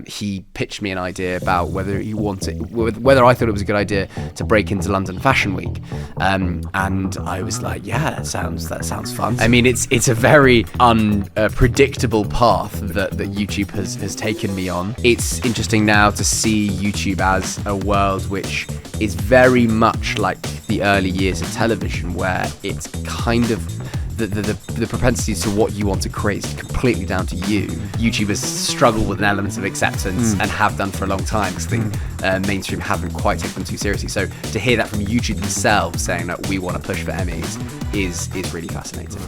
he pitched me an idea about whether I thought it was a good idea to break into London Fashion Week, and I was like, yeah, that sounds fun. I mean, it's a very unpredictable path that YouTube has taken me on. It's interesting now to see YouTube as a world which is very much like the early years of television, where it's kind of the propensity to what you want to create is completely down to you. YouTubers struggle with an element of acceptance and have done for a long time, because the mainstream haven't quite taken them too seriously. So to hear that from YouTube themselves saying that we want to push for Emmys is really fascinating.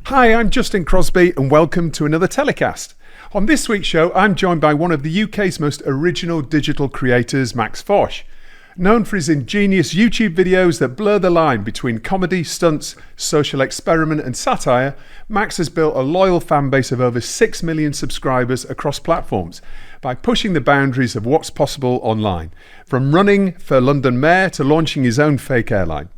Hi, I'm Justin Crosby and welcome to another TellyCast. On this week's show, I'm joined by one of the UK's most original digital creators, Max Fosh. Known for his ingenious YouTube videos that blur the line between comedy, stunts, social experiment and satire, Max has built a loyal fan base of over 6 million subscribers across platforms by pushing the boundaries of what's possible online, from running for London Mayor to launching his own fake airline.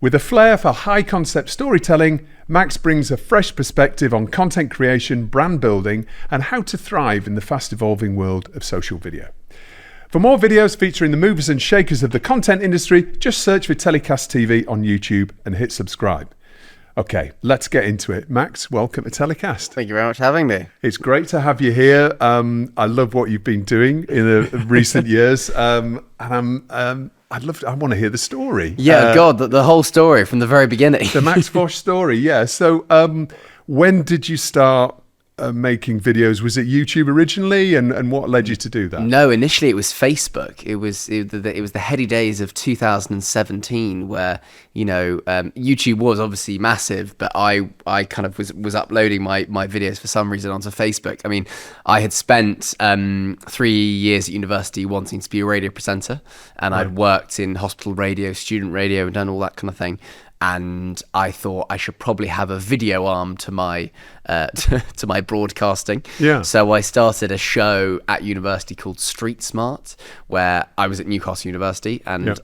With a flair for high-concept storytelling, Max brings a fresh perspective on content creation, brand building, and how to thrive in the fast-evolving world of social video. For more videos featuring the movers and shakers of the content industry, just search for TellyCast TV on YouTube and hit subscribe. Okay, let's get into it. Max, welcome to TellyCast. Thank you very much for having me. It's great to have you here. I love what you've been doing in the recent years, and I want to hear the story. Yeah, the whole story from the very beginning. The Max Fosh story, yeah. So when did you start making videos? Was it YouTube originally, and what led you to do that? No, initially it was Facebook. It was the heady days of 2017, where YouTube was obviously massive, but I kind of was uploading my videos for some reason onto Facebook. I mean, I had spent 3 years at university wanting to be a radio presenter, and I'd worked in hospital radio, student radio, and done all that kind of thing. And I thought I should probably have a video arm to my to my broadcasting. Yeah. So I started a show at university called Street Smart, where I was at Newcastle University and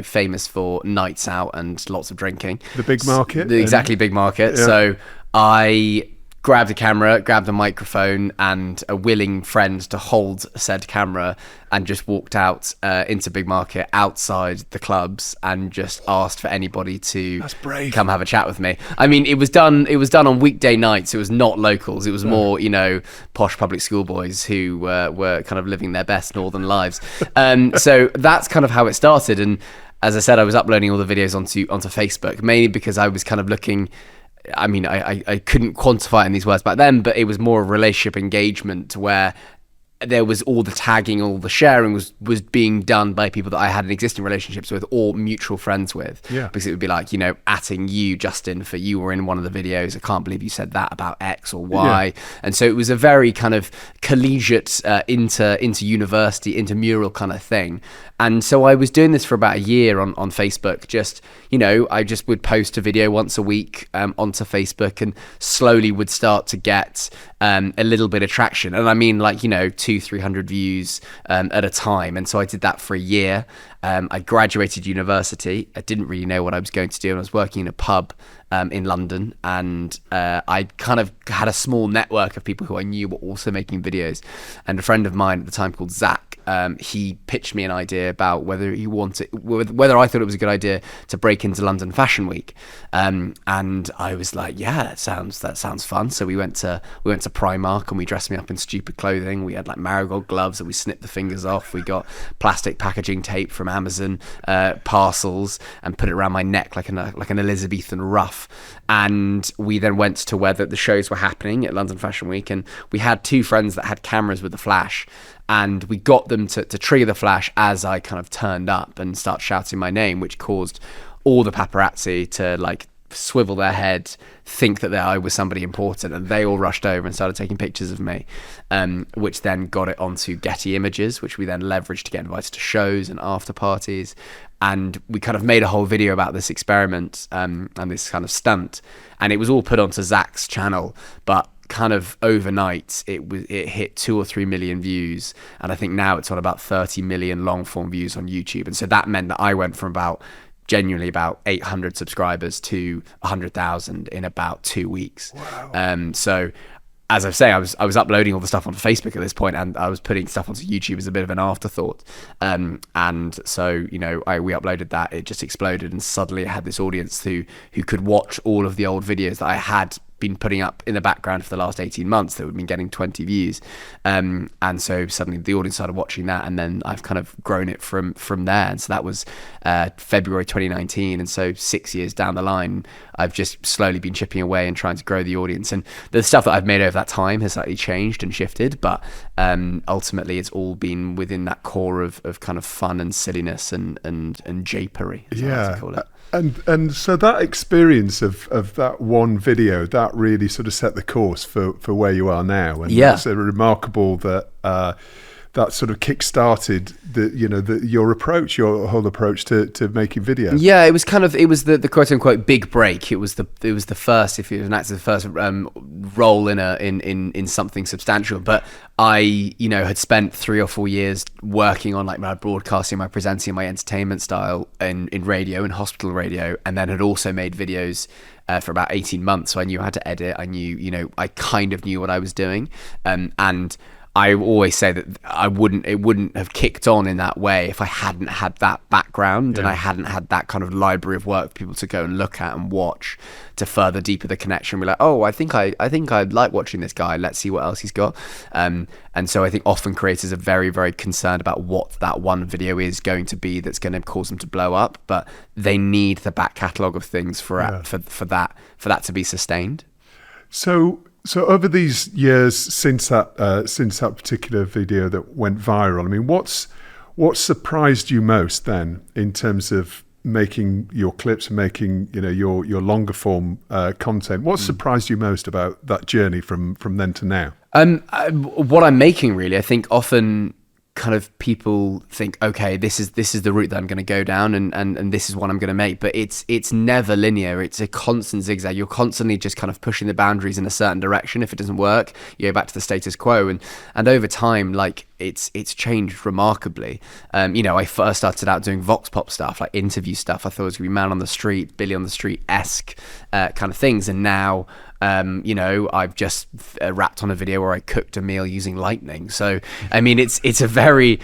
famous for nights out and lots of drinking. The big market. Big market. Yeah. So I grabbed a camera, grabbed a microphone and a willing friend to hold said camera, and just walked out into Big Market outside the clubs and just asked for anybody to come have a chat with me. I mean, it was done on weekday nights. It was not locals. It was more, posh public school boys who were kind of living their best northern lives. So that's kind of how it started. And as I said, I was uploading all the videos onto Facebook, mainly because I was kind of looking. I mean, I couldn't quantify it in these words back then, but it was more a relationship engagement where there was all the tagging, all the sharing was being done by people that I had existing relationships with or mutual friends with. Yeah. Because it would be like, atting you, Justin, for you were in one of the videos. I can't believe you said that about X or Y. Yeah. And so it was a very kind of collegiate into university, intramural kind of thing. And so I was doing this for about a year on Facebook. Just, I just would post a video once a week onto Facebook and slowly would start to get a little bit of traction. And I mean, 200-300 views at a time. And so I did that for a year. I graduated university. I didn't really know what I was going to do. And I was working in a pub in London, and I kind of had a small network of people who I knew were also making videos. And a friend of mine at the time called Zach, he pitched me an idea about whether I thought it was a good idea to break into London Fashion Week, and I was like, yeah, that sounds fun. So we went to Primark and we dressed me up in stupid clothing. We had like marigold gloves that we snipped the fingers off. We got plastic packaging tape from Amazon parcels and put it around my neck like an Elizabethan ruff. And we then went to where the shows were happening at London Fashion Week, and we had two friends that had cameras with the flash, and we got them to trigger the flash as I kind of turned up and start shouting my name, which caused all the paparazzi to like swivel their head, think that I was somebody important, and they all rushed over and started taking pictures of me, which then got it onto Getty Images, which we then leveraged to get invited to shows and after parties. And we kind of made a whole video about this experiment and this kind of stunt, and it was all put onto Zach's channel, but kind of overnight it hit 2 or 3 million views, and I think now it's on about 30 million long form views on YouTube. And so that meant that I went from genuinely about 800 subscribers to 100,000 in about 2 weeks. Wow. So as I was saying, I was uploading all the stuff onto Facebook at this point, and I was putting stuff onto YouTube as a bit of an afterthought. And so, we uploaded that, it just exploded, and suddenly it had this audience who could watch all of the old videos that I had been putting up in the background for the last 18 months that would been getting 20 views. And so suddenly the audience started watching that, and then I've kind of grown it from there. And so that was February 2019. And so 6 years down the line, I've just slowly been chipping away and trying to grow the audience. And the stuff that I've made over that time has slightly changed and shifted, but ultimately it's all been within that core of kind of fun and silliness and japery, as I like to call it. And so that experience of that one video, that really sort of set the course for where you are now. And it's remarkable that that sort of kick-started your whole approach to making videos. Yeah, it was the quote-unquote big break. It was the first, if it was an actor, the first role in something substantial. But I, had spent 3 or 4 years working on like my broadcasting, my presenting, my entertainment style in radio and hospital radio, and then had also made videos for about 18 months. So I knew how to edit. I knew, I kind of knew what I was doing, and I always say that it wouldn't have kicked on in that way if I hadn't had that background and I hadn't had that kind of library of work for people to go and look at and watch to further deepen the connection. We're like, I think I'd like watching this guy. Let's see what else he's got. And so I think often creators are very, very concerned about what that one video is going to be that's going to cause them to blow up, but they need the back catalogue of things for that to be sustained. So over these years since that particular video that went viral, I mean, what surprised you most then in terms of making your clips and making your longer form content? What surprised you most about that journey from then to now? What I'm making, really, I think often kind of people think, okay, this is the route that I'm going to go down, and this is what I'm going to make, but it's never linear. It's a constant zigzag. You're constantly just kind of pushing the boundaries in a certain direction. If it doesn't work, you go back to the status quo, and over time, like it's changed remarkably. I first started out doing vox pop stuff, like interview stuff. I thought it was gonna be man on the street, Billy on the Street-esque kind of things, and now I've just wrapped on a video where I cooked a meal using lightning. So, I mean, it's a very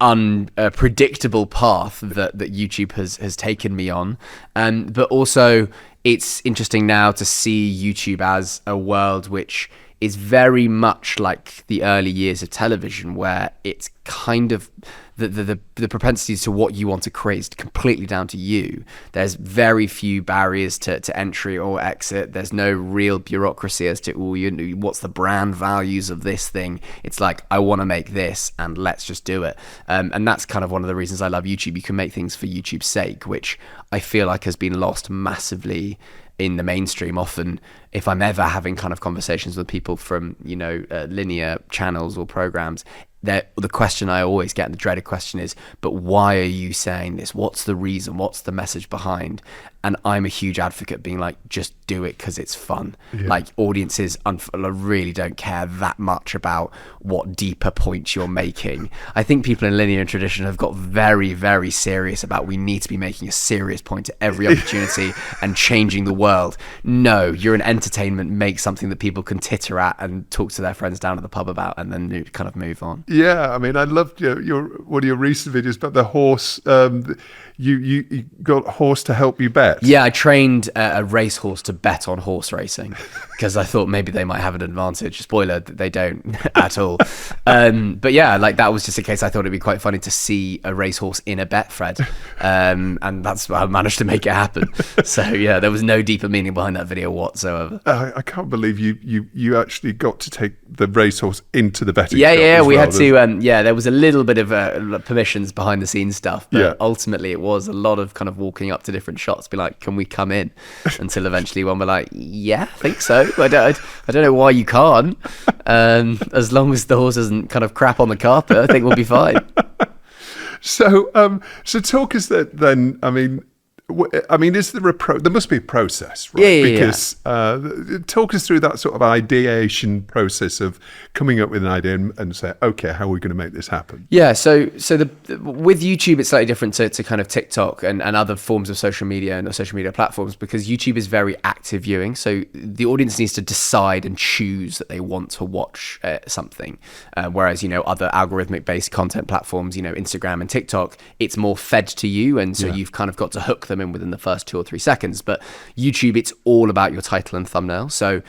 unpredictable path that YouTube has taken me on. But also it's interesting now to see YouTube as a world which is very much like the early years of television, where it's kind of the propensities to what you want to create is completely down to you. There's very few barriers to entry or exit. There's no real bureaucracy as to what's the brand values of this thing. It's like, I want to make this and let's just do it. And that's kind of one of the reasons I love YouTube. You can make things for YouTube's sake, which I feel like has been lost massively in the mainstream. Often, if I'm ever having kind of conversations with people from linear channels or programs, the question I always get, and the dreaded question, is, but why are you saying this? What's the reason? What's the message behind? And I'm a huge advocate being like, just do it because it's fun. Yeah. Like, audiences really don't care that much about what deeper points you're making. I think people in linear and tradition have got very, very serious about, we need to be making a serious point at every opportunity and changing the world. No, you're an entertainment, make something that people can titter at and talk to their friends down at the pub about, and then kind of move on. Yeah, I mean, I loved one of your recent videos about the horse. You got a horse to help you bet. Yeah, I trained a racehorse to bet on horse racing because I thought maybe they might have an advantage. Spoiler, they don't at all. But yeah, like, that was just a case I thought it'd be quite funny to see a racehorse in a bet, Fred. And that's I managed to make it happen. So yeah, there was no deeper meaning behind that video whatsoever. I can't believe you actually got to take the racehorse into the betting shop. Yeah, we had to. There was a little bit of permissions behind the scenes stuff, but ultimately it was a lot of kind of walking up to different shots, be like, can we come in? Until eventually one were like, yeah, I think so. I don't know why you can't. As long as the horse doesn't kind of crap on the carpet, I think we'll be fine. So talk us then. I mean, I mean, is there there must be a process, right? Yeah. Because talk us through that sort of ideation process of coming up with an idea and say, okay, how are we going to make this happen? Yeah, so with YouTube, it's slightly different to kind of TikTok and other forms of social media and social media platforms, because YouTube is very active viewing. So the audience needs to decide and choose that they want to watch something. Whereas, other algorithmic based content platforms, Instagram and TikTok, it's more fed to you. And so you've kind of got to hook them in within the first 2 or 3 seconds. But YouTube, it's all about your title and thumbnail. So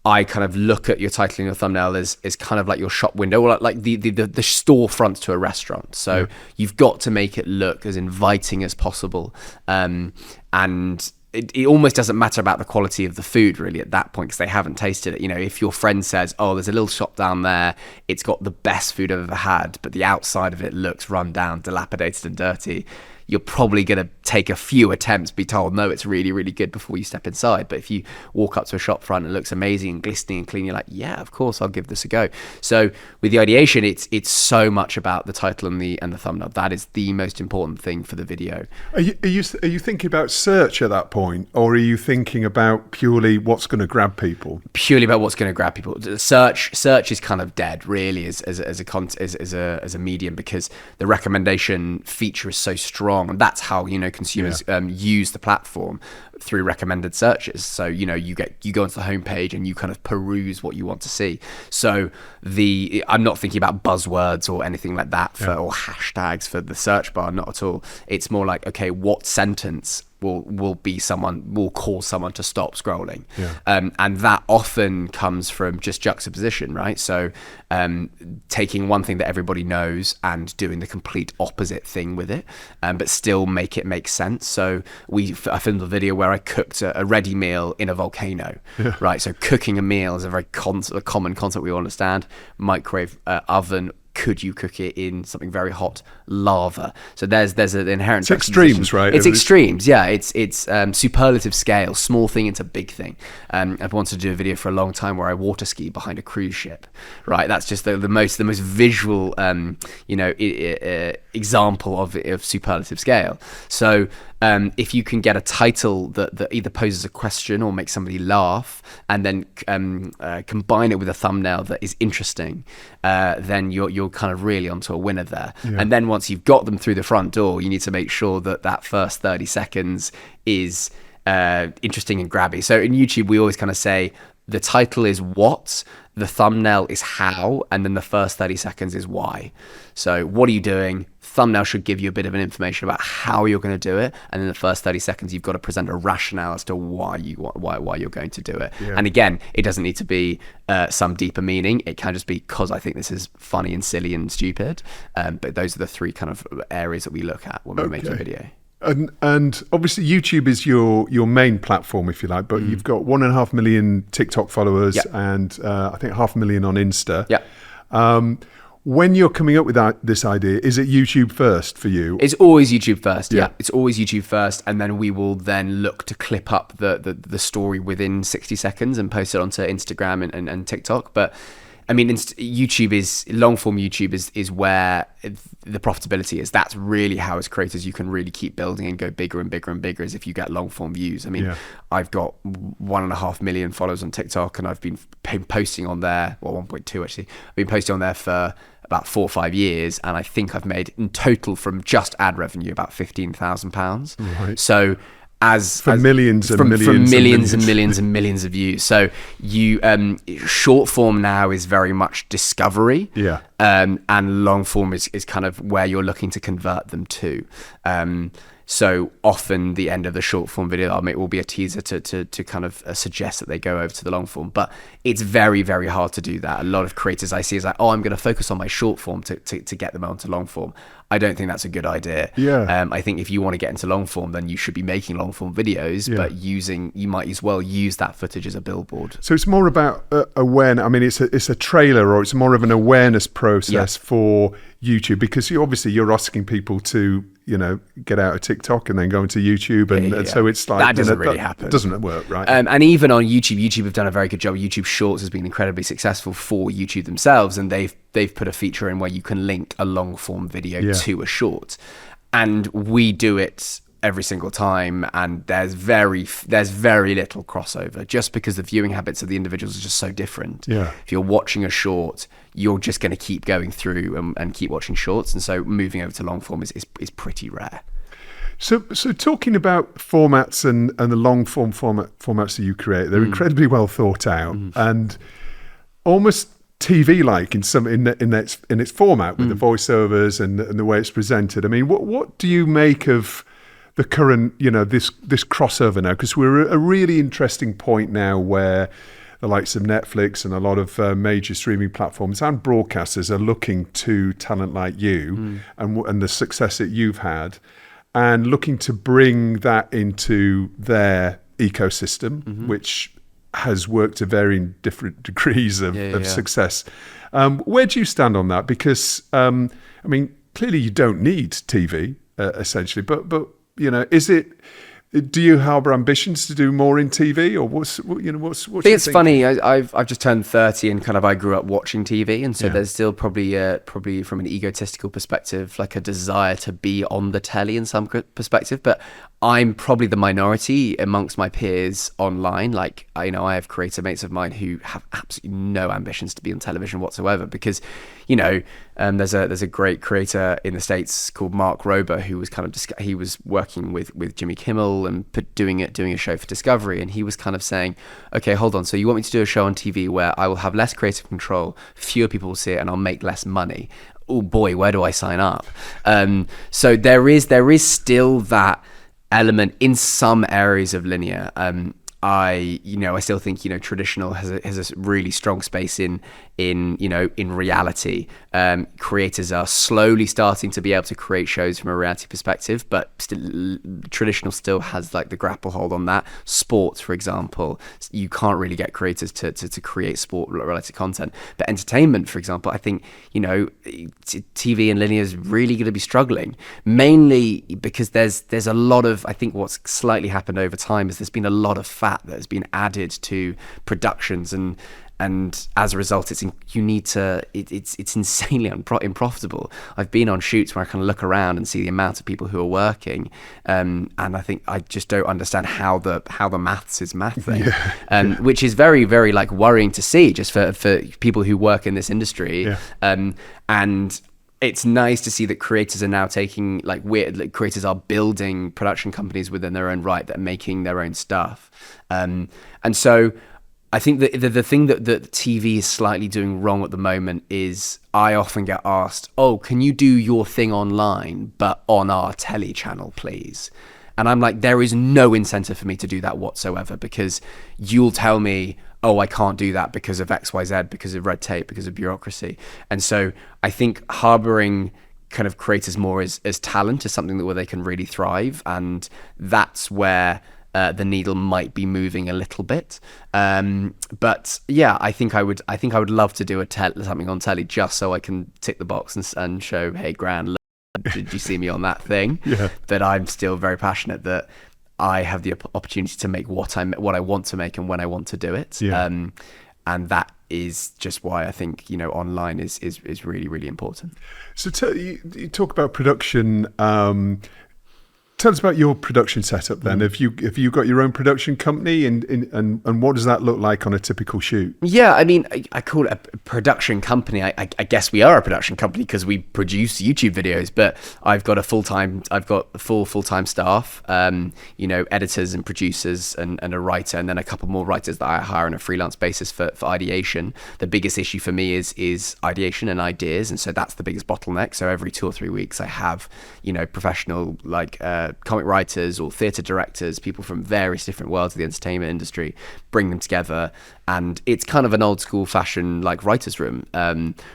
I kind of look at your title and your thumbnail as kind of like your shop window, or like the storefront to a restaurant. So you've got to make it look as inviting as possible. And it almost doesn't matter about the quality of the food really at that point, because they haven't tasted it. If your friend says, oh, there's a little shop down there, it's got the best food I've ever had, but the outside of it looks run down, dilapidated and dirty, you're probably going to take a few attempts, be told, no, it's really, really good before you step inside. But if you walk up to a shop front and it looks amazing and glistening and clean, you're like, yeah, of course, I'll give this a go. So with the ideation, it's so much about the title and the thumbnail. That is the most important thing for the video. Are you thinking about search at that point, or are you thinking about purely what's going to grab people? Purely about what's going to grab people. Search is kind of dead, really, as a medium, because the recommendation feature is so strong. And that's how consumers use the platform, through recommended searches. So you go onto the homepage and you kind of peruse what you want to see. So I'm not thinking about buzzwords or anything like that or hashtags for the search bar, not at all. It's more like, okay, what sentence will cause someone to stop scrolling, and that often comes from just juxtaposition, right? So taking one thing that everybody knows and doing the complete opposite thing with it, but still make it make sense. So I filmed a video where I cooked a ready meal in a volcano, right? So cooking a meal is a very common concept we all understand. Microwave, oven. Could you cook it in something very hot? Lava. So there's an inherent. It's extremes, right? It's extremes. Yeah, it's superlative scale, small thing into big thing. I've wanted to do a video for a long time where I water ski behind a cruise ship. Right, that's just the most visual, example of superlative scale. So if you can get a title that either poses a question or makes somebody laugh, and then combine it with a thumbnail that is interesting, then you're kind of really onto a winner there. And then once you've got them through the front door, you need to make sure that first 30 seconds is interesting and grabby. So in YouTube, we always kind of say the title is what, the thumbnail is how, and then the first 30 seconds is why. So what are you doing? Thumbnail should give you a bit of an information about how you're going to do it, and in the first 30 seconds you've got to present a rationale as to why you're going to do it. And again, it doesn't need to be some deeper meaning. It can just be because I think this is funny and silly and stupid, but those are the 3 kind of areas that we look at when we're making a video. And obviously YouTube is your main platform, if you like, but you've got 1.5 million TikTok followers, and I think 500,000 on Insta. When you're coming up with this idea, is it YouTube first for you? It's always YouTube first. Yeah, it's always YouTube first, and then we will then look to clip up the story within 60 seconds and post it onto Instagram and TikTok. But I mean, long form YouTube is where the profitability is. That's really how, as creators, you can really keep building and go bigger and bigger and bigger, as if you get long form views. I mean, I've got 1.5 million followers on TikTok, and I've been posting on there, 1.2 actually. I've been posting on there for about 4 or 5 years, and I think I've made in total from just ad revenue about £15,000. Right. So millions and millions of views. So short form now is very much discovery, and long form is kind of where you're looking to convert them to. So often the end of the short form video will be a teaser to kind of suggest that they go over to the long form, but it's very, very hard to do that. A lot of creators I see is like, I'm going to focus on my short form to get them onto long form. I don't think that's a good idea. I think if you want to get into long form, then you should be making long form videos, but you might as well use that footage as a billboard. So it's more about awareness. I mean, it's a trailer, or it's more of an awareness process for YouTube, because you're asking people to get out of TikTok and then go into YouTube, and so it's like that doesn't really happen. It doesn't work, right? And even on YouTube have done a very good job. YouTube Shorts has been incredibly successful for YouTube themselves, and they've put a feature in where you can link a long form video to a short, and we do it every single time, and there's very little crossover, just because the viewing habits of the individuals are just so different. Yeah. If you're watching a short, you're just going to keep going through and keep watching shorts, and so moving over to long form is pretty rare. So talking about formats and the long form formats that you create, they're incredibly well thought out and almost TV-like in its format, with the voiceovers and the way it's presented. I mean, what do you make of the current, this crossover now? Because we're at a really interesting point now where the likes of Netflix and a lot of major streaming platforms and broadcasters are looking to talent like you and the success that you've had, and looking to bring that into their ecosystem, which has worked to varying different degrees of success. Where do you stand on that? Because I mean, clearly you don't need TV essentially, but is it? Do you harbour ambitions to do more in TV, or what's I think it's funny. I've just turned 30, and kind of I grew up watching TV, and so there's still probably from an egotistical perspective, like a desire to be on the telly in some perspective. But I'm probably the minority amongst my peers online. Like, I have creator mates of mine who have absolutely no ambitions to be on television whatsoever, because there's a great creator in the States called Mark Rober, who was he was working with Jimmy Kimmel and doing a show for Discovery, and he was kind of saying, okay, hold on, so you want me to do a show on TV where I will have less creative control, fewer people will see it, and I'll make less money? Oh boy, where do I sign up? So there is still that element in some areas of linear. I still think traditional has a really strong space in reality. Creators are slowly starting to be able to create shows from a reality perspective, but still, traditional still has like the grapple hold on that. Sports, for example, you can't really get creators to create sport related content. But entertainment, for example, I think TV and linear is really going to be struggling, mainly because there's a lot of, I think what's slightly happened over time is there's been a lot of fat that has been added to productions, and as a result, it's insanely unprofitable. I've been on shoots where I kind of look around and see the amount of people who are working, and I think I just don't understand how the maths is mathing, which is very, very like worrying to see, just for people who work in this industry, and it's nice to see that creators are now taking creators are building production companies within their own right that are making their own stuff, and so I think that the thing that TV is slightly doing wrong at the moment is I often get asked, oh, can you do your thing online but on our telly channel, please? And I'm like, there is no incentive for me to do that whatsoever, because you'll tell me, oh, I can't do that because of XYZ, because of red tape, because of bureaucracy. And so I think harboring kind of creators more as talent is something where they can really thrive, and that's where the needle might be moving a little bit. But yeah, I think I would love to do something on telly just so I can tick the box and show, hey, Gran, look, did you see me on that thing? But I'm still very passionate that I have the opportunity to make what I want to make and when I want to do it. And that is just why I think online is really, really important. So you talk about production. Tell us about your production setup then. Have you got your own production company, and what does that look like on a typical shoot? Yeah, I mean, I call it a production company. I guess we are a production company because we produce YouTube videos, but I've got full-time staff, editors and producers and a writer, and then a couple more writers that I hire on a freelance basis for ideation. The biggest issue for me is ideation and ideas, and so that's the biggest bottleneck. So every 2 or 3 weeks I have, professional comic writers or theatre directors, people from various different worlds of the entertainment industry, bring them together, and it's kind of an old school fashion like writers' room,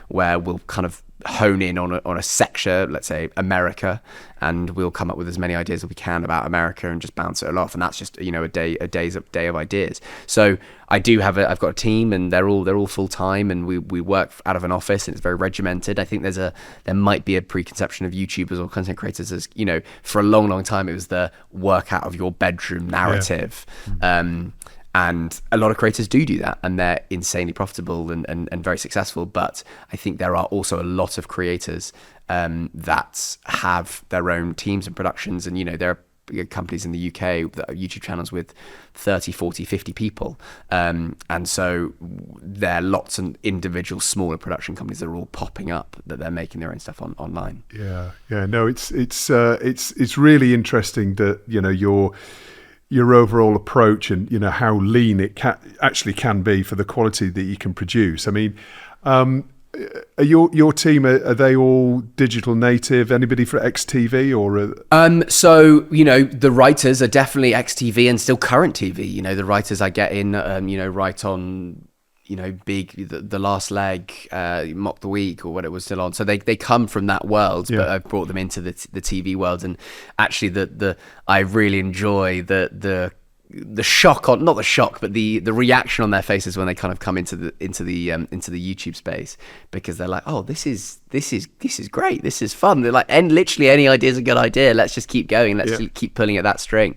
where we'll kind of hone in on a sector, let's say America, and we'll come up with as many ideas as we can about America and just bounce it all off, and that's just a day of ideas. So I've got a team, and they're all full time, and we work out of an office, and it's very regimented. I think there might be a preconception of YouTubers or content creators as for a long time it was the work out of your bedroom narrative. And a lot of creators do that, and they're insanely profitable and very successful. But I think there are also a lot of creators that have their own teams and productions, and companies in the UK that are YouTube channels with 30, 40, 50 people. And so there are lots of individual smaller production companies that are all popping up that they're making their own stuff online. Yeah. No, it's really interesting that, your overall approach and, how lean it actually can be for the quality that you can produce. I mean, are your team, are they all digital native? Anybody for XTV or? So, the writers are definitely XTV and still current TV. The writers I get in, write on, big, the last leg, Mock the Week or what it was still on. So they come from that world, but I've brought them into the TV world. And actually I really enjoy the shock on, not the shock, but the reaction on their faces when they kind of come into the YouTube space, because they're like, oh, this is great, this is fun. They're like, and literally any idea is a good idea. Let's just keep going. Let's keep pulling at that string.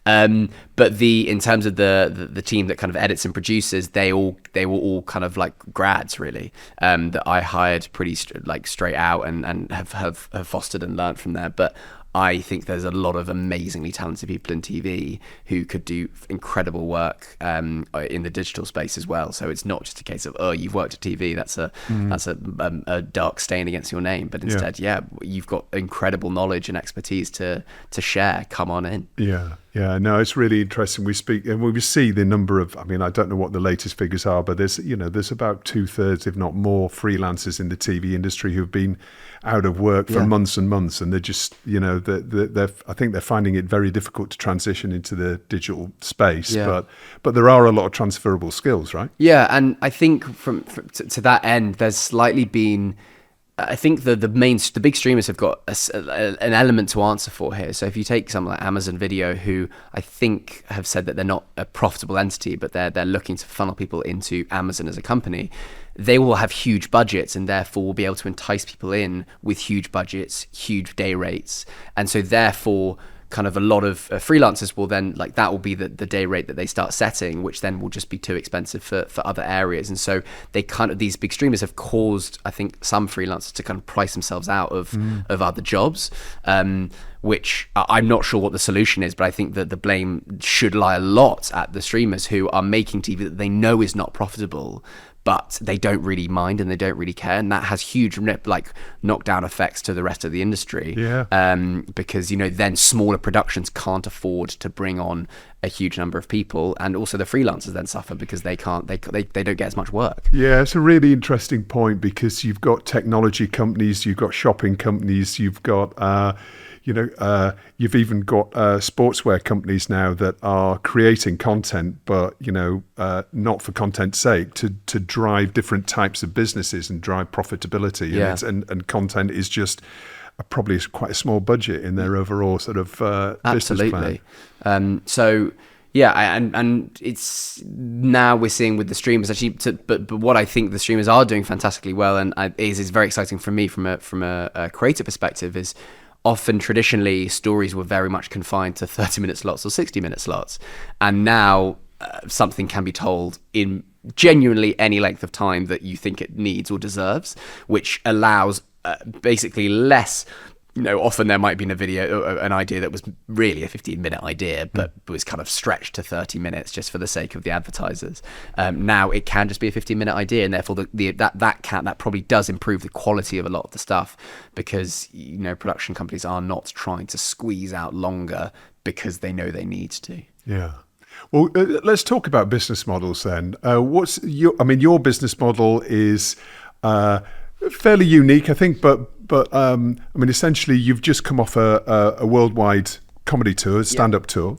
But in terms of the team that kind of edits and produces, they were all kind of like grads really, that I hired pretty straight out and have fostered and learned from there. But I think there's a lot of amazingly talented people in TV who could do incredible work in the digital space as well. So it's not just a case of, oh, you've worked at TV, that's a dark stain against your name. But instead, you've got incredible knowledge and expertise to share. Come on in. Yeah, no, it's really interesting. We speak and we see the number of, I mean, I don't know what the latest figures are, but there's about 2/3, if not more, freelancers in the TV industry who've been out of work for months and months. And they're just, I think they're finding it very difficult to transition into the digital space. Yeah. But there are a lot of transferable skills, right? Yeah, and I think to that end, there's slightly been, I think the big streamers have got an element to answer for here. So if you take something like Amazon Video, who I think have said that they're not a profitable entity, but they're looking to funnel people into Amazon as a company, they will have huge budgets and therefore will be able to entice people in with huge budgets, huge day rates. And so therefore, kind of a lot of freelancers will then, like, that will be the day rate that they start setting, which then will just be too expensive for other areas. And so they kind of, these big streamers have caused, I think, some freelancers to kind of price themselves out of other jobs, which I'm not sure what the solution is, but I think that the blame should lie a lot at the streamers who are making TV that they know is not profitable, but they don't really mind and they don't really care, and that has huge knockdown effects to the rest of the industry. Because then smaller productions can't afford to bring on a huge number of people, and also the freelancers then suffer because they don't get as much work. Yeah, it's a really interesting point, because you've got technology companies, you've got shopping companies, you've got you've even got sportswear companies now that are creating content, but not for content's sake, to drive different types of businesses and drive profitability. And content is just probably quite a small budget in their overall sort of business plan. And it's now we're seeing with the streamers actually. But what I think the streamers are doing fantastically well, and is very exciting for me from a creative perspective, is often traditionally stories were very much confined to 30-minute slots or 60-minute slots, and now something can be told in genuinely any length of time that you think it needs or deserves, which allows basically less. Often there might be an idea that was really a 15-minute idea, but was kind of stretched to 30 minutes just for the sake of the advertisers. Now it can just be a 15-minute idea, and therefore that probably does improve the quality of a lot of the stuff, because production companies are not trying to squeeze out longer because they know they need to. Yeah. Well, let's talk about business models then. Your business model is fairly unique, I think, but essentially you've just come off a worldwide comedy tour, stand-up tour.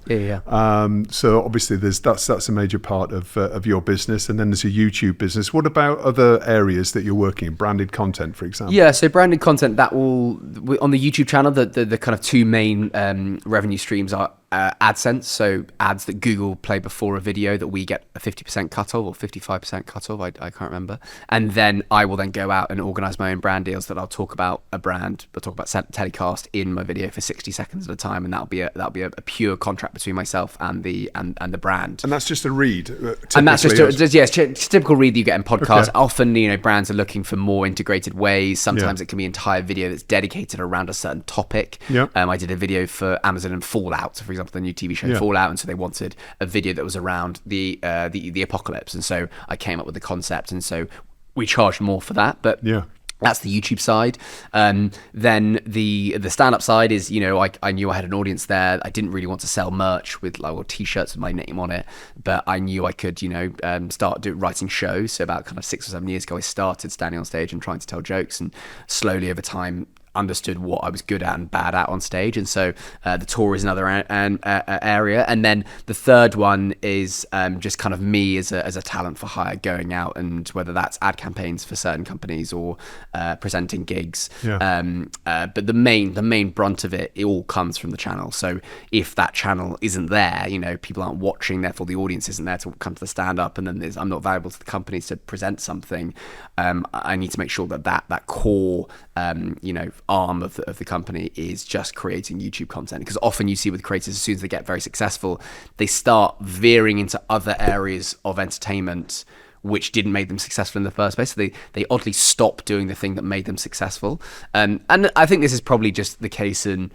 So obviously that's a major part of your business, and then there's a YouTube business. What about other areas that you're working in, branded content, for example? Yeah, so branded content, that will on the YouTube channel, the kind of two main revenue streams are AdSense, so ads that Google play before a video that we get a 50% cut of or 55% cut of, I can't remember. And then I will then go out and organize my own brand deals that I'll talk about a brand, but talk about TellyCast in my video for 60 seconds at a time, and that'll be a pure contract between myself and the brand. And that's just a read. And that's it's typical read that you get in podcasts. Okay. Often, brands are looking for more integrated ways. Sometimes it can be an entire video that's dedicated around a certain topic. Yeah. I did a video for Amazon and Fallout, for example, the new TV show Fallout, and so they wanted a video that was around the apocalypse, and so I came up with the concept, and so we charged more for that. But that's the YouTube side. Then the stand-up side is, I knew I had an audience there. I didn't really want to sell merch with T-shirts with my name on it, but I knew I could, start writing shows. So about kind of 6 or 7 years ago, I started standing on stage and trying to tell jokes, and slowly over time understood what I was good at and bad at on stage. And so the tour is another area. And then the third one is just kind of me as a talent for hire, going out, and whether that's ad campaigns for certain companies or presenting gigs. But the main brunt of it all comes from the channel. So if that channel isn't there, people aren't watching, therefore the audience isn't there to come to the stand-up, and then I'm not valuable to the companies to present something. I need to make sure that core arm of the company is just creating YouTube content, because often you see with creators, as soon as they get very successful, they start veering into other areas of entertainment which didn't make them successful in the first place. So they oddly stop doing the thing that made them successful. And I think this is probably just the case in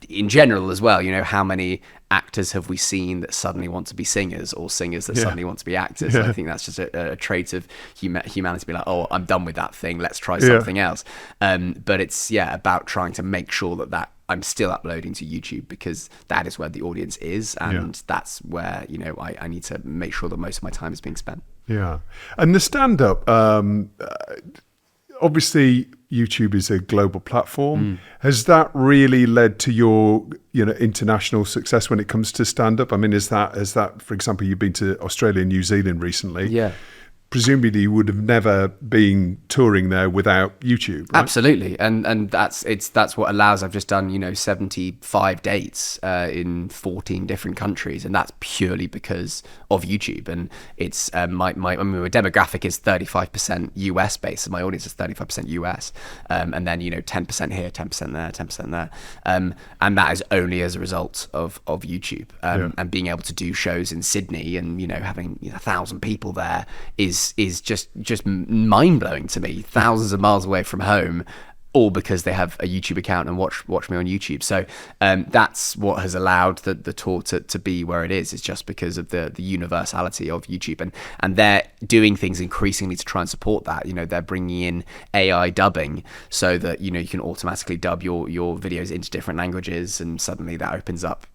general as well. How many actors have we seen that suddenly want to be singers, or singers that suddenly want to be actors? And I think that's just a trait of humanity to be like, oh, I'm done with that thing, let's try something else. But it's about trying to make sure that I'm still uploading to YouTube, because that is where the audience is, and that's where I need to make sure that most of my time is being spent. And the stand-up, obviously YouTube is a global platform. Has that really led to your international success when it comes to stand-up? I mean, is that, for example, you've been to Australia and New Zealand recently. Presumably you would have never been touring there without YouTube, right? Absolutely, and that's what allows. I've just done 75 dates in 14 different countries, and that's purely because of YouTube. And it's my demographic is 35% US based, so my audience is 35% US, and then 10% here, 10% there, 10% there, and that is only as a result of YouTube, and being able to do shows in Sydney and having 1,000 people there is just mind-blowing to me. Thousands of miles away from home, all because they have a YouTube account and watch me on YouTube. So that's what has allowed the tour to be where it is just because of the universality of YouTube. And they're doing things increasingly to try and support that. They're bringing in AI dubbing so that you can automatically dub your videos into different languages, and suddenly that opens up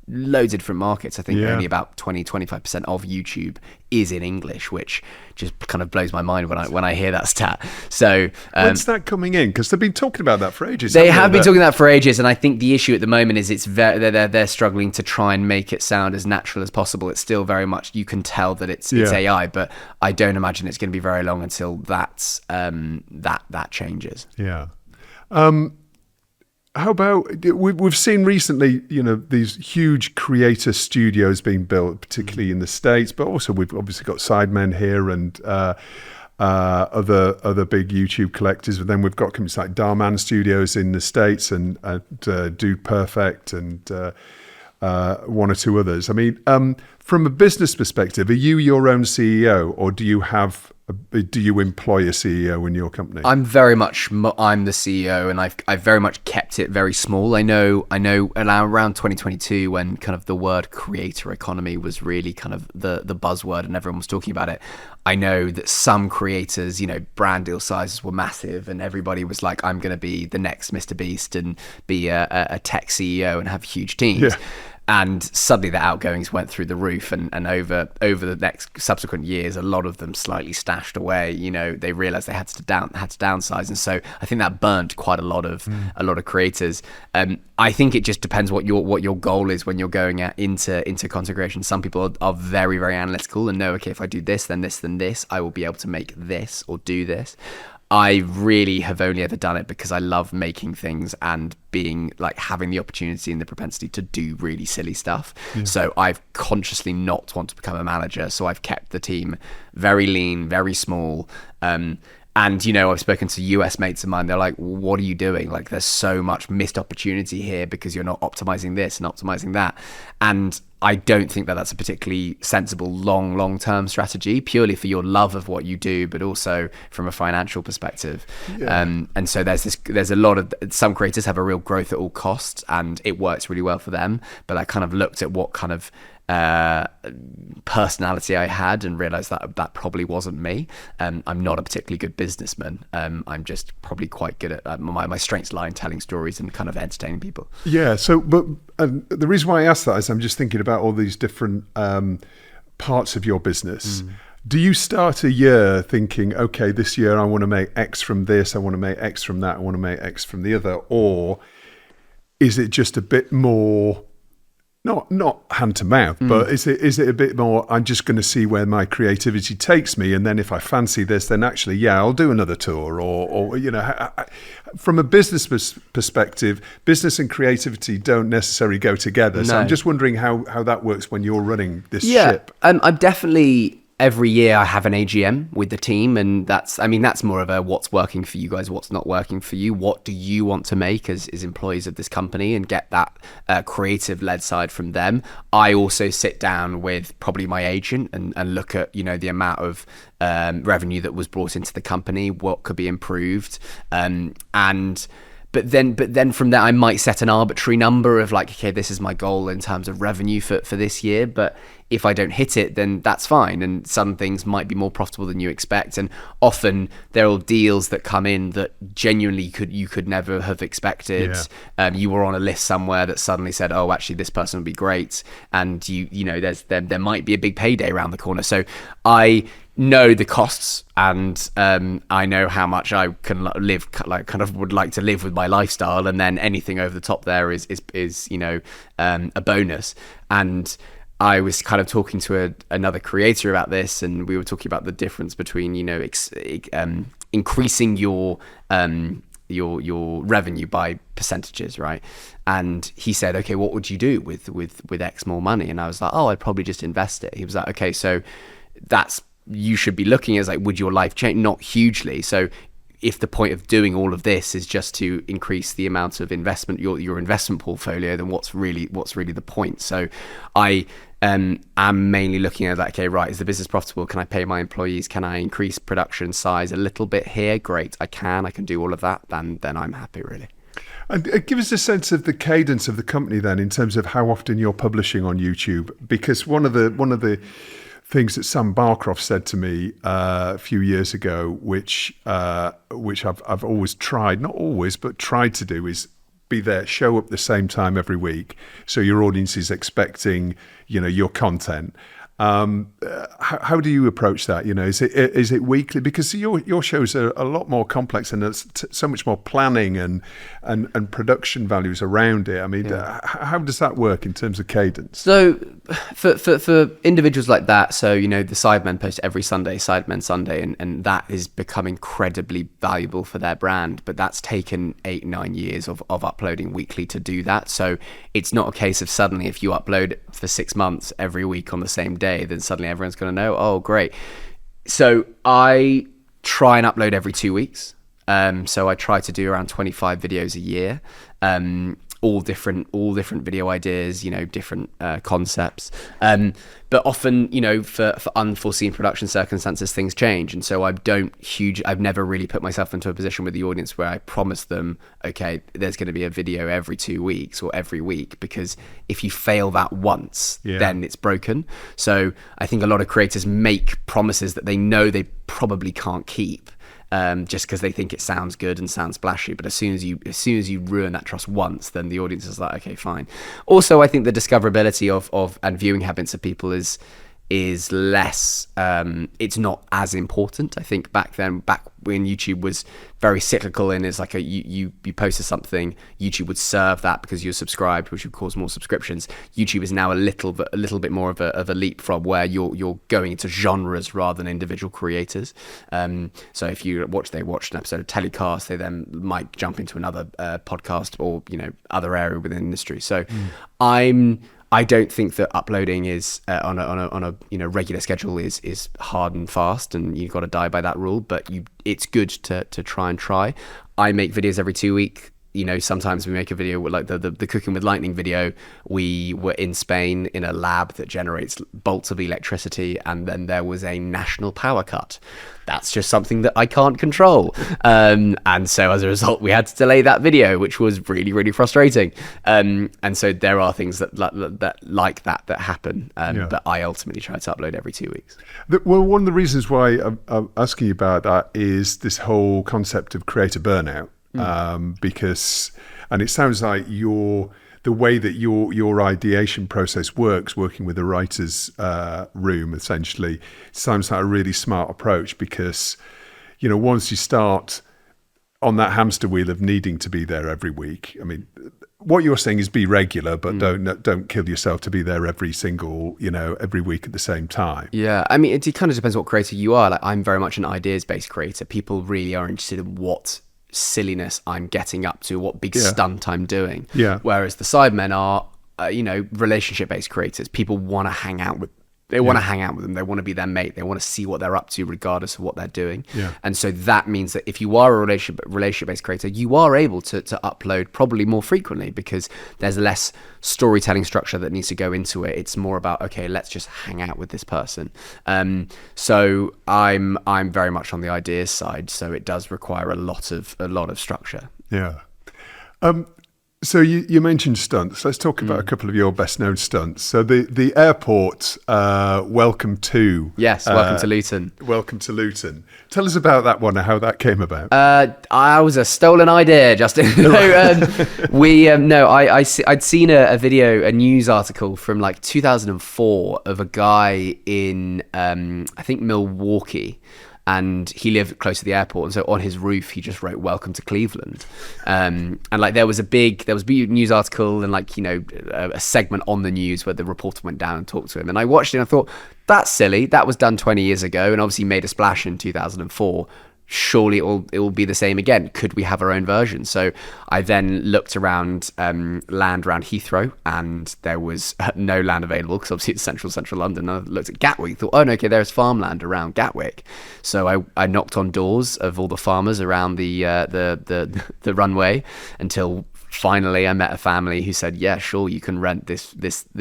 loads of different markets. I think only about 20-25% of YouTube is in English, which just kind of blows my mind when I hear that stat. So when's that coming in? Because they've been talking about that for ages. They have been talking about that for ages, and I think the issue at the moment is they're struggling to try and make it sound as natural as possible. It's still very much, you can tell that it's AI, but I don't imagine it's going to be very long until that changes. How about, we've seen recently, these huge creator studios being built, particularly in the States, but also we've obviously got Sidemen here and other big YouTube collectors. But then we've got companies like Darman Studios in the States and Dude Perfect and one or two others. I mean, from a business perspective, are you your own CEO, or do you employ a CEO in your company? I'm the CEO, and I've very much kept it very small. I know around 2022, when kind of the word creator economy was really kind of the buzzword and everyone was talking about it, I know that some creators, brand deal sizes were massive, and everybody was like, I'm going to be the next Mr. Beast and be a tech CEO and have huge teams. And suddenly the outgoings went through the roof, and over the next subsequent years, a lot of them slightly stashed away. They realized they had to downsize, and so I think that burnt quite a lot of creators. I think it just depends what your goal is when you're going into content creation. Some people are very, very analytical and know, okay, if I do this, then this, then this, I will be able to make this or do this. I really have only ever done it because I love making things and being like having the opportunity and the propensity to do really silly stuff. So I've consciously not want to become a manager. So I've kept the team very lean, very small. And, you know, I've spoken to US mates of mine. They're like, what are you doing? Like, there's so much missed opportunity here because you're not optimizing this and optimizing that. And I don't think that that's a particularly sensible long-term strategy, purely for your love of what you do, but also from a financial perspective. And so there's a lot of, some creators have a real growth at all costs, and it works really well for them. But I kind of looked at what kind of personality I had and realized that probably wasn't me. I'm not a particularly good businessman. I'm just probably quite good at my strengths lie in telling stories and kind of entertaining people. Yeah. So, but the reason why I asked that is I'm just thinking about all these different parts of your business. Do you start a year thinking, okay, this year I want to make X from this, I want to make X from that, I want to make X from the other, or is it just a bit more? Not hand to mouth, but is it a bit more, I'm just going to see where my creativity takes me, and then if I fancy this, then actually, yeah, I'll do another tour, or you know, from a business perspective, business and creativity don't necessarily go together. So I'm just wondering how that works when you're running this ship. I'm definitely. Every year I have an AGM with the team, and that's more of a what's working for you guys, what's not working for you, what do you want to make as employees of this company, and get that creative led side from them. I also sit down with probably my agent and look at, you know, the amount of revenue that was brought into the company, what could be improved, But then from there, I might set an arbitrary number of like, okay, this is my goal in terms of revenue for this year. But if I don't hit it, then that's fine. And some things might be more profitable than you expect. And often there are deals that come in that genuinely you could never have expected. You were on a list somewhere that suddenly said, oh, actually, this person would be great. And you know, there might be a big payday around the corner. So I know the costs, and I know how much I can live, like kind of would like to live with my lifestyle, and then anything over the top there is you know, a bonus. And I was kind of talking to another creator about this, and we were talking about the difference between, you know, increasing your revenue by percentages, right? And he said, okay, what would you do with X more money? And I was like, oh, I'd probably just invest it. He was like, okay, so that's, you should be looking as like, would your life change? Not hugely. So if the point of doing all of this is just to increase the amount of investment, your investment portfolio, then what's really the point? So I am mainly looking at that, okay, right, is the business profitable? Can I pay my employees? Can I increase production size a little bit here? Great, I can do all of that. Then I'm happy, really. And give us a sense of the cadence of the company then, in terms of how often you're publishing on YouTube, because one of the things that Sam Barcroft said to me a few years ago, which I've always tried, not always, but tried to do, is be there, show up the same time every week, so your audience is expecting, you know, your content. How do you approach that? You know, is it weekly? Because your shows are a lot more complex, and there's so much more planning and production values around it. I mean, how does that work in terms of cadence? So for individuals like that, so, you know, the Sidemen post every Sunday, Sidemen Sunday, and that has become incredibly valuable for their brand. But that's taken 8-9 years of uploading weekly to do that. So it's not a case of suddenly if you upload for 6 months every week on the same day, then suddenly everyone's going to know, oh, great. So I try and upload every 2 weeks. So I try to do around 25 videos a year, all different video ideas, you know, different concepts. But often, you know, for unforeseen production circumstances, things change. And so I've never really put myself into a position with the audience where I promise them, okay, there's going to be a video every 2 weeks or every week, because if you fail that once, then it's broken. So I think a lot of creators make promises that they know they probably can't keep. Just because they think it sounds good and sounds splashy, but as soon as you ruin that trust once, then the audience is like, okay, fine. Also, I think the discoverability of and viewing habits of people is is less, it's not as important. I think back when YouTube was very cyclical and it's like you posted something, YouTube would serve that because you're subscribed, which would cause more subscriptions. YouTube is now a little bit more of a leap from where you're going into genres rather than individual creators. So if they watched an episode of TellyCast, they then might jump into another podcast or other area within the industry. So I don't think that uploading is on a regular schedule is hard and fast, and you've got to die by that rule. But it's good to try. I make videos every 2 weeks. Sometimes we make a video like the cooking with lightning video. We were in Spain in a lab that generates bolts of electricity, and then there was a national power cut. That's just something that I can't control. And so as a result, we had to delay that video, which was really, really frustrating. And so there are things that happen. But I ultimately try to upload every 2 weeks. Well, one of the reasons why I'm asking you about that is this whole concept of creator burnout. Because, and it sounds like the way that your ideation process works, working with a writer's room, essentially, sounds like a really smart approach. Because, once you start on that hamster wheel of needing to be there every week, I mean, what you're saying is be regular, but don't kill yourself to be there every week at the same time. Yeah, I mean, it kind of depends what creator you are. Like, I'm very much an ideas-based creator. People really are interested in what silliness I'm getting up to, what big stunt I'm doing. Yeah. Whereas the Sidemen are, relationship-based creators. People want to hang out with. They want to hang out with them. They want to be their mate. They want to see what they're up to, regardless of what they're doing. Yeah. And so that means that if you are a relationship-based creator, you are able to upload probably more frequently because there's less storytelling structure that needs to go into it. It's more about, okay, let's just hang out with this person. So I'm very much on the ideas side. So it does require a lot of structure. Yeah. So you mentioned stunts. Let's talk about a couple of your best known stunts. So the airport, welcome to. Yes, welcome to Luton. Welcome to Luton. Tell us about that one and how that came about. I was a stolen idea, Justin. I'd seen a video, a news article from like 2004 of a guy in, I think Milwaukee. And he lived close to the airport, and so on his roof he just wrote "Welcome to Cleveland," and like there was a big news article and a segment on the news where the reporter went down and talked to him, and I watched it and I thought, that's silly. That was done 20 years ago and obviously made a splash in 2004. Surely it will be the same again. Could we have our own version? So I then looked around land around Heathrow, and there was no land available because obviously it's central London. I looked at Gatwick, thought, oh no, okay, there's farmland around Gatwick. So I knocked on doors of all the farmers around the runway until finally I met a family who said, yeah, sure, you can rent this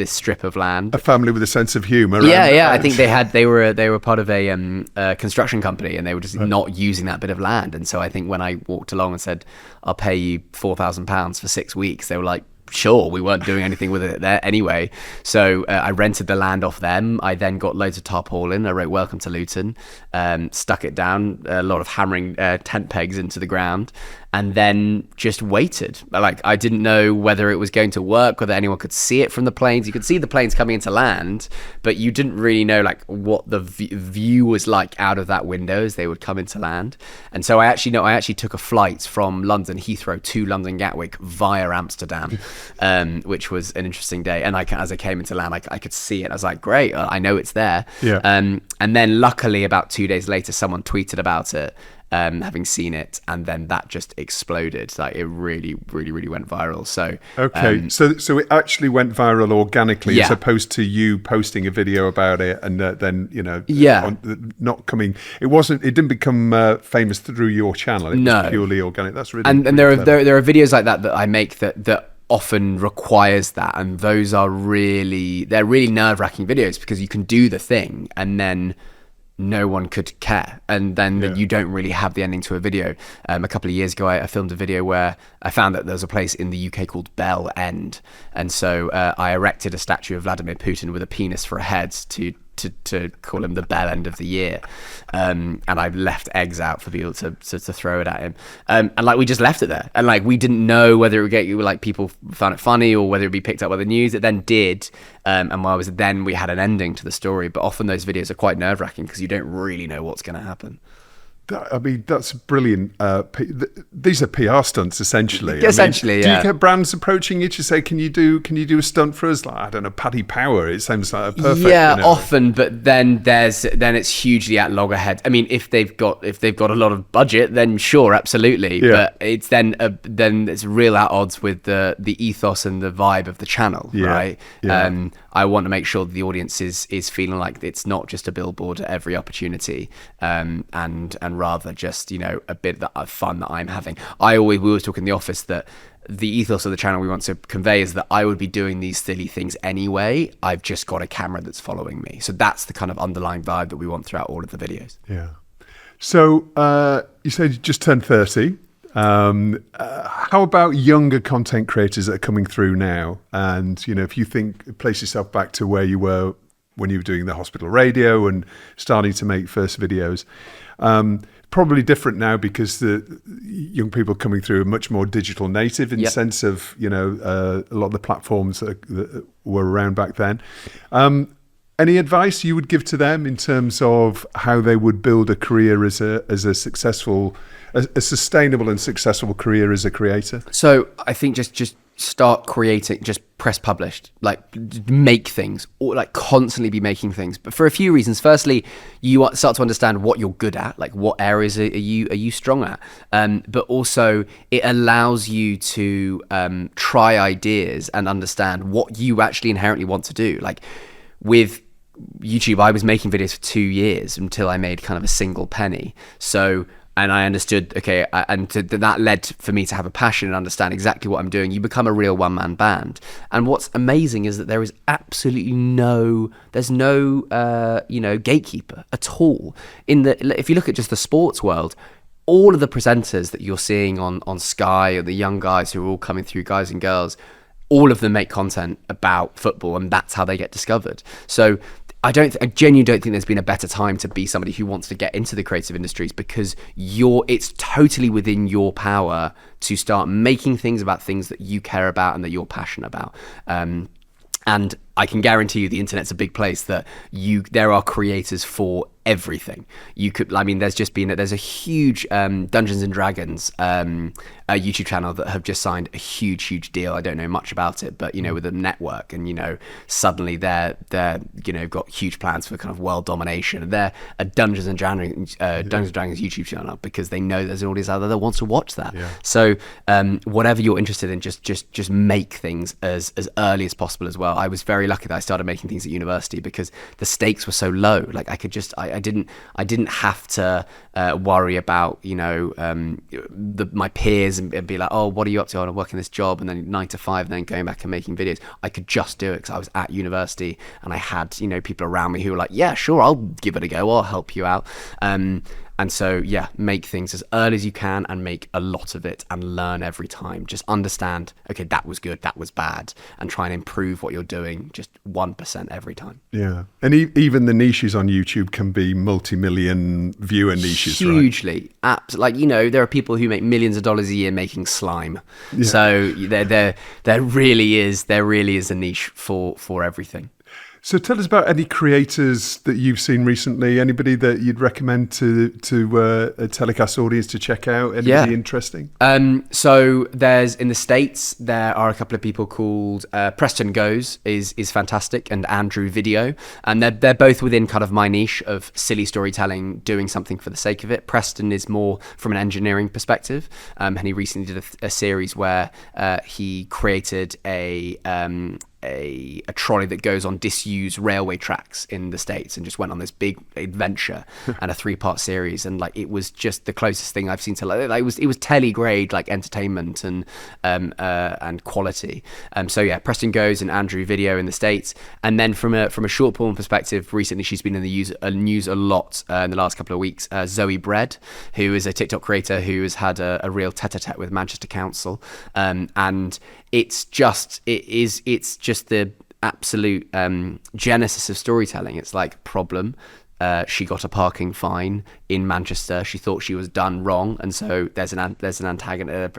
strip of land. A family with a sense of humor. Yeah. I think they were part of a construction company, and they were just not using that bit of land. And so I think when I walked along and said, I'll pay you £4,000 for 6 weeks, they were like, sure. We weren't doing anything with it there anyway. So I rented the land off them. I then got loads of tarpaulin. I wrote "Welcome to Luton," stuck it down, a lot of hammering tent pegs into the ground, and then just waited. Like, I didn't know whether it was going to work, whether anyone could see it from the planes. You could see the planes coming into land, but you didn't really know like what the view was like out of that window as they would come into land. And so I actually took a flight from London Heathrow to London Gatwick via Amsterdam, which was an interesting day. And as I came into land, I could see it. I was like, great, I know it's there. Yeah. And then luckily about 2 days later, someone tweeted about it, having seen it, and then that just exploded. Like, it really, really, really went viral. So okay, so it actually went viral organically, as opposed to you posting a video about it and then not coming. It didn't become famous through your channel. It was purely organic. That's really and there are videos like that I make that often requires that, and those are really nerve-wracking videos because you can do the thing and then no one could care, and then you don't really have the ending to a video. A couple of years ago I filmed a video where I found that there's a place in the UK called Bell End, and so I erected a statue of Vladimir Putin with a penis for a head to to call him the bell end of the year, and I left eggs out for people to throw it at him, and like we just left it there, and like we didn't know whether it would get you, like people found it funny or whether it'd be picked up by the news. It then did, and while I was then we had an ending to the story. But often those videos are quite nerve-wracking because you don't really know what's going to happen. I mean, that's brilliant. These are PR stunts, essentially. Essentially, Do you get brands approaching you to say, "Can you do a stunt for us?" Like, I don't know, Paddy Power. It sounds like a perfect. Yeah, often, but then it's hugely at loggerheads. I mean, if they've got a lot of budget, then sure, absolutely. Yeah. But it's then it's real at odds with the ethos and the vibe of the channel, right? Yeah. I want to make sure that the audience is feeling like it's not just a billboard at every opportunity, and rather just, you know, a bit of fun that I'm having. We always talk in the office that the ethos of the channel we want to convey is that I would be doing these silly things anyway. I've just got a camera that's following me. So that's the kind of underlying vibe that we want throughout all of the videos. Yeah. So you said you just turned 30. How about younger content creators that are coming through now? And, you know, if you place yourself back to where you were when you were doing the hospital radio and starting to make first videos, probably different now because the young people coming through are much more digital native in the sense of, you know, a lot of the platforms that were around back then. Any advice you would give to them in terms of how they would build a career as a successful, a sustainable and successful career as a creator? So I think just start creating, just press published, like make things, or like constantly be making things. But for a few reasons. Firstly, you start to understand what you're good at, like what areas are you strong at. But also it allows you to try ideas and understand what you actually inherently want to do. Like with YouTube, I was making videos for 2 years until I made kind of a single penny. So, and I understood, okay, that led for me to have a passion and understand exactly what I'm doing. You become a real one-man band. And what's amazing is that there is absolutely no gatekeeper at all. If you look at just the sports world, all of the presenters that you're seeing on Sky, or the young guys who are all coming through, guys and girls, all of them make content about football, and that's how they get discovered. So I genuinely don't think there's been a better time to be somebody who wants to get into the creative industries, because it's totally within your power to start making things about things that you care about and that you're passionate about. And I can guarantee you the internet's a big place that there are creators for everything. There's a huge Dungeons and Dragons a YouTube channel that have just signed a huge deal. I don't know much about it, but with a network, and suddenly they're got huge plans for kind of world domination. And they're a Dungeons and Dragons YouTube channel because they know there's an audience out there that wants to watch that. Yeah. So whatever you're interested in, just make things as early as possible as well. I was very lucky that I started making things at university because the stakes were so low. Like I didn't have to worry about my peers and be like, oh, what are you up to? I'm working this job, and then 9 to 5, and then going back and making videos. I could just do it because I was at university and I had people around me who were like, yeah, sure, I'll give it a go, I'll help you out. And so, yeah, make things as early as you can and make a lot of it and learn every time. Just understand, okay, that was good, that was bad, and try and improve what you're doing just 1% every time. Yeah. And even the niches on YouTube can be multi-million viewer niches, hugely, right? Absolutely. There are people who make millions of dollars a year making slime. Yeah. So there really is a niche for everything. So tell us about any creators that you've seen recently, anybody that you'd recommend to a TellyCast audience to check out, anybody interesting? So there's, in the States, there are a couple of people called Preston Goes is fantastic, and Andrew Video, and they're both within kind of my niche of silly storytelling, doing something for the sake of it. Preston is more from an engineering perspective, and he recently did a series where he created a trolley that goes on disused railway tracks in the States, and just went on this big adventure and a 3-part series, and it was just the closest thing I've seen to it was telly grade entertainment and quality. So yeah, Preston Goes and Andrew Video in the States. And then from a short form perspective, recently she's been in the news a lot in the last couple of weeks. Zoe Bread, who is a TikTok creator who has had a real tete-a-tete with Manchester Council, and it's just absolute genesis of storytelling. It's like problem. She got a parking fine in Manchester. She thought she was done wrong, and so there's an antagonist,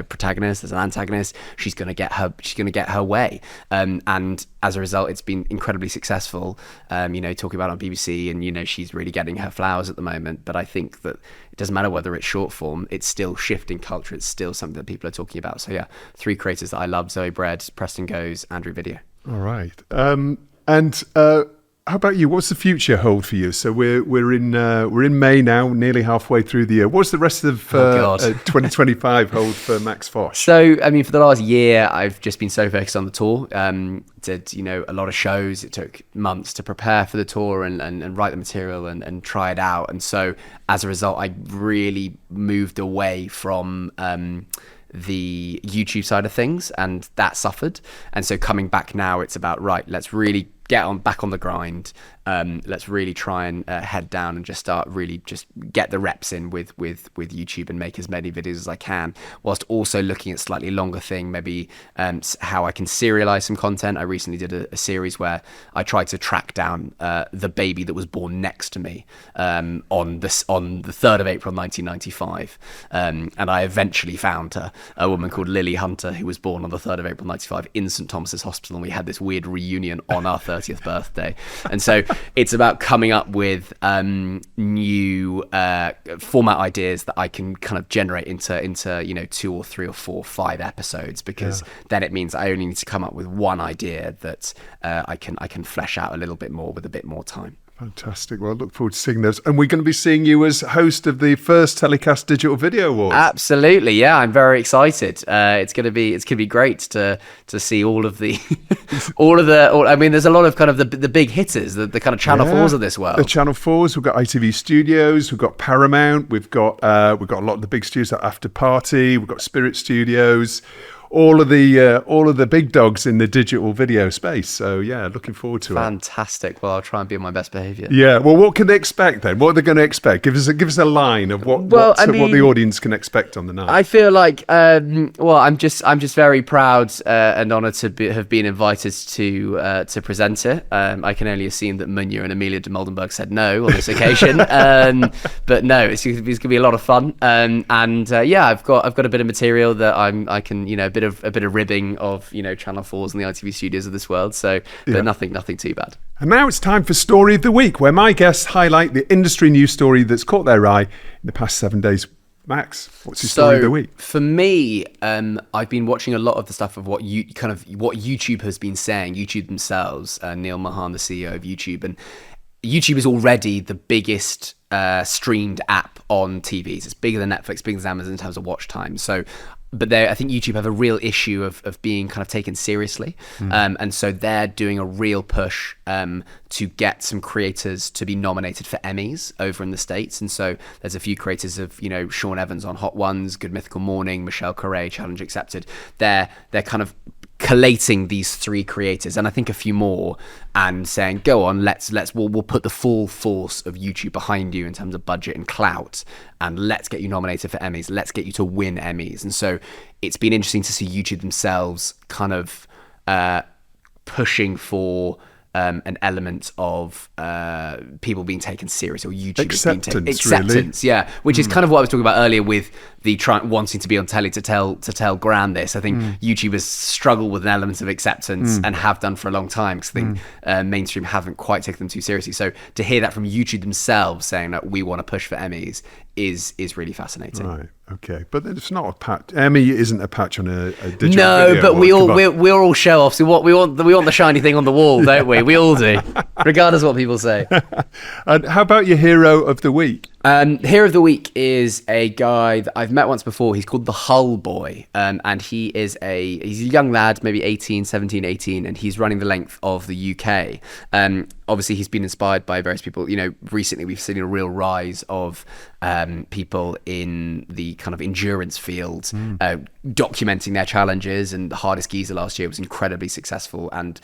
protagonist. There's an antagonist. She's gonna get her way, and as a result, it's been incredibly successful. Talking about it on BBC, and she's really getting her flowers at the moment. But I think that it doesn't matter whether it's short form; it's still shifting culture. It's still something that people are talking about. So yeah, 3 creators that I love: Zoe Bread, Preston Goes, Andrew Video. All right, how about you? What's the future hold for you? So we're in May now, nearly halfway through the year. What's the rest of 2025 hold for Max Fosh? So for the last year, I've just been so focused on the tour. Did a lot of shows. It took months to prepare for the tour and write the material and try it out. And so as a result, I really moved away from the YouTube side of things, and that suffered. And so coming back now, it's about, right, let's really get back on the grind. Let's really try and head down and just get the reps in with YouTube and make as many videos as I can, whilst also looking at slightly longer thing, maybe how I can serialize some content. I recently did a series where I tried to track down the baby that was born next to me on the 3rd of April 1995, and I eventually found her, a woman called Lily Hunter, who was born on the 3rd of April 1995 in St Thomas's Hospital, and we had this weird reunion on our 30th birthday. And so it's about coming up with new format ideas that I can kind of generate into 2 or 3 or 4 or 5 episodes, because then it means I only need to come up with one idea that I can flesh out a little bit more with a bit more time. Fantastic. Well, I look forward to seeing those. And we're going to be seeing you as host of the first TellyCast Digital Video Awards. Absolutely. Yeah, I'm very excited. It's going to be great to see all of the there's a lot of kind of the big hitters, the kind of Channel 4s of this world. The Channel 4s, we've got ITV Studios, we've got Paramount, we've got a lot of the big studios like After Party, we've got Spirit Studios. All of the big dogs in the digital video space. So yeah, looking forward to it. Fantastic. Well, I'll try and be on my best behaviour. Yeah. Well, what can they expect then? What are they going to expect? Give us a line of what the audience can expect on the night. I feel like I'm just very proud and honoured to have been invited to present it. I can only assume that Munya and Amelia de Moldenberg said no on this occasion. But no, it's going to be a lot of fun. I've got a bit of material that I can a bit of ribbing of Channel 4s and the ITV studios of this world. So, but nothing too bad. And now it's time for Story of the Week, where my guests highlight the industry news story that's caught their eye in the past 7 days. Max, what's your story of the week? For me, I've been watching a lot of the stuff of what YouTube has been saying. YouTube themselves, Neil Mahan, the CEO of YouTube, and YouTube is already the biggest streamed app on TVs. It's bigger than Netflix, bigger than Amazon in terms of watch time. So, but I think YouTube have a real issue of being kind of taken seriously. And so they're doing a real push to get some creators to be nominated for Emmys over in the States. And so there's a few creators of, Sean Evans on Hot Ones, Good Mythical Morning, Michelle Correa, Challenge Accepted. They're kind of collating these 3 creators, and I think a few more, and saying, go on, we'll put the full force of YouTube behind you in terms of budget and clout, and let's get you nominated for Emmys, let's get you to win Emmys. And so it's been interesting to see YouTube themselves kind of pushing for an element of people being taken serious, or YouTube acceptance, really? Yeah, which is kind of what I was talking about earlier with the wanting to be on telly to tell Gran this. I think YouTubers struggle with an element of acceptance and have done for a long time, because I think mainstream haven't quite taken them too seriously. So to hear that from YouTube themselves saying that we want to push for Emmys is really fascinating. Right. Okay, but it's not a patch. Emmy isn't a patch on a digital no, video. But we're all show offs. We want the shiny thing on the wall, don't we? We all do, regardless of what people say. And how about your hero of the week? Hero of the week is a guy that I've met once before. He's called the Hull Boy, and he's a young lad, maybe 17, 18, and he's running the length of the UK. Obviously, he's been inspired by various people. Recently we've seen a real rise of people in the kind of endurance field documenting their challenges, and the Hardest Geezer last year was incredibly successful and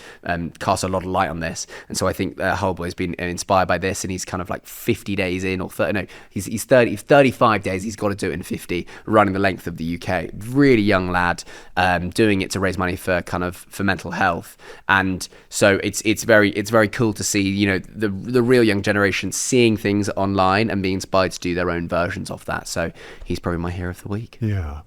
cast a lot of light on this. And so I think Hull Boy has been inspired by this, and he's kind of like 50 days in, or he's 35 days. He's got to do it in 50, running the length of the UK. Really young lad, doing it to raise money for mental health. And so it's very cool to see, the real young generation seeing things online and being inspired to do their own versions of that. So he's probably my hero of the week. Yeah.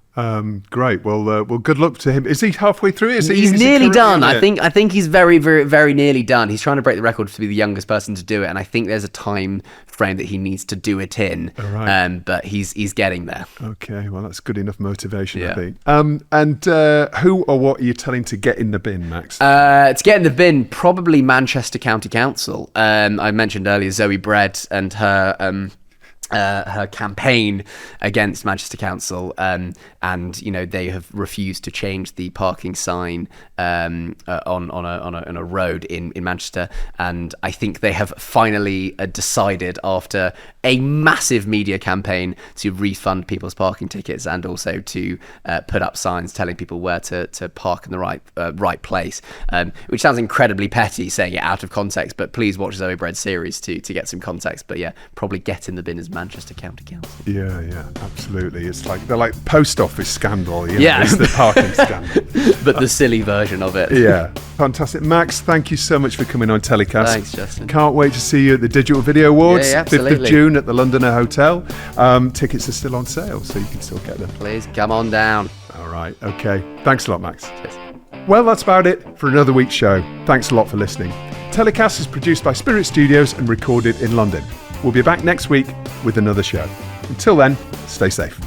Great. Well, good luck to him. Is he halfway through it? He's nearly done. I think he's very, very, very nearly done. He's trying to break the record to be the youngest person to do it, and I think there's a time frame that he needs to do it in. Right. But he's getting there. Okay. Well, that's good enough motivation, I think. And who or what are you telling to get in the bin, Max? To get in the bin, probably Manchester County Council. I mentioned earlier Zoe Bread and her campaign against Manchester Council, and they have refused to change the parking sign on a road in Manchester, and I think they have finally decided, after a massive media campaign, to refund people's parking tickets and also to put up signs telling people where to park in the right place, which sounds incredibly petty saying it out of context, but please watch Zoe Bread's series to get some context. But yeah, probably get in the bin as Manchester County Council. Yeah, absolutely. It's like they're like post office scandal. It's the parking scandal, but the silly version of it. Yeah, fantastic. Max, thank you so much for coming on TellyCast. Thanks, Justin. Can't wait to see you at the Digital Video Awards, Yeah, 5th of June at the Londoner Hotel. Tickets are still on sale, so you can still get them. Please come on down. All right. Okay. Thanks a lot, Max. Cheers. Well, that's about it for another week's show. Thanks a lot for listening. TellyCast is produced by Spirit Studios and recorded in London. We'll be back next week with another show. Until then, stay safe.